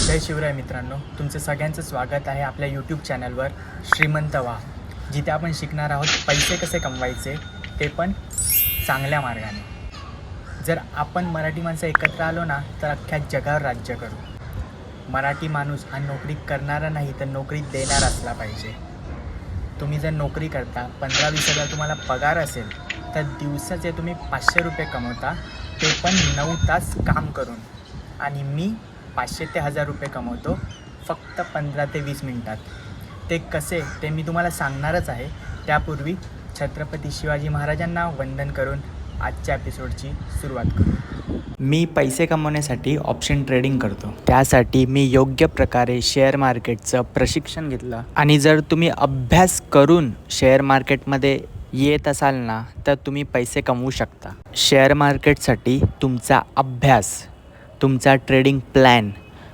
जय शिवराय मित्रांनो, तुमचं सगळ्यांचं स्वागत आहे आपल्या यूट्यूब चॅनलवर श्रीमंत व्हा, जिथे आपण शिकणार आहोत पैसे कसे कमवायचे, ते पण चांगल्या मार्गाने. जर आपण मराठी माणसं एकत्र आलो ना तर अख्ख्या जगावर राज्य करू. मराठी माणूस हा नोकरी करणारा नाही तर नोकरी देणारा असला पाहिजे. तुम्ही जर नोकरी करता 15-20 हजार तुम्हाला पगार असेल तर दिवसाचे तुम्ही 500 रुपये कमवता, ते पण 9 तास काम करून. आणि मी 500 ते 1000 रुपये कमवतो फक्त 15 ते 20 मिनटात. ते कसे ते मी तुम्हाला सांगणारच आहे. त्यापूर्वी छत्रपती शिवाजी महाराजांना वंदन करून आजच्या एपिसोडची सुरुवात करू. मी पैसे कमवण्यासाठी ऑप्शन ट्रेडिंग करतो. त्यासाठी मी योग्य प्रकारे शेअर मार्केटचं प्रशिक्षण घेतलं. आणि जर तुम्ही अभ्यास करून शेअर मार्केटमध्ये येत असाल ना तर तुम्ही पैसे कमवू शकता. शेअर मार्केटसाठी तुमचा अभ्यास, तुमचा ट्रेडिंग प्लॅन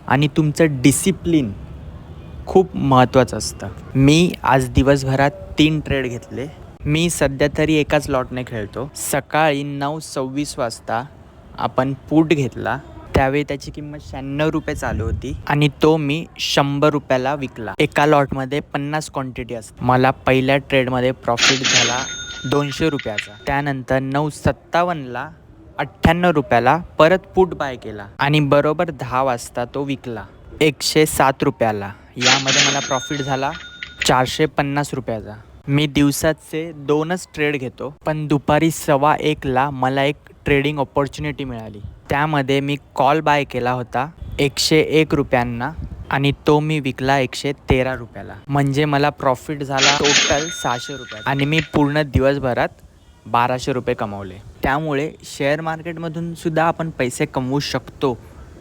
आणि तुमचं डिसिप्लिन खूप महत्त्वाचं असतं. मी आज दिवसभरात 3 ट्रेड घेतले. मी सध्या तरी एकाच लॉटने खेळतो. सकाळी 9:26 वाजता आपण पुट घेतला, त्यावेळी त्याची किंमत 96 रुपये चालू होती आणि तो मी 100 रुपयाला विकला. एका लॉटमध्ये 50 क्वांटिटी असते. मला पहिल्या ट्रेडमध्ये प्रॉफिट झाला 200 रुपयाचा. त्यानंतर 9:57ला 98 रुपयाला परत पुट बाय केला आणि बरोबर 10 वाजता तो विकला 107 रुपयाला. यामध्ये मला प्रॉफिट झाला 450 रुपयाचा. मी दिवसाचे 2च ट्रेड घेतो, पण दुपारी 1:15ला मला एक ट्रेडिंग ऑपॉर्च्युनिटी मिळाली. त्यामध्ये मी कॉल बाय केला होता 101 रुपयांना आणि तो मी विकला 113 रुपयाला. म्हणजे मला प्रॉफिट झाला टोटल 600 रुपये आणि मी पूर्ण दिवसभरात 1200 रुपये कमवले. त्यामुळे शेअर मार्केटमधून सुद्धा आपण पैसे कमवू शकतो,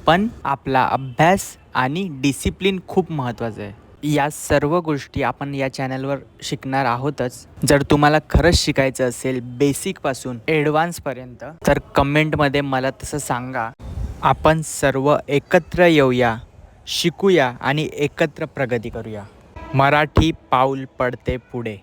पण आपला अभ्यास आणि डिसिप्लिन खूप महत्त्वाचं आहे. या सर्व गोष्टी आपण या चॅनलवर शिकणार आहोतच. जर तुम्हाला खरंच शिकायचं असेल बेसिकपासून ॲडव्हान्सपर्यंत तर कमेंटमध्ये मला तसं सांगा. आपण सर्व एकत्र येऊया, शिकूया आणि एकत्र प्रगती करूया. मराठी पाऊल पडते पुढे.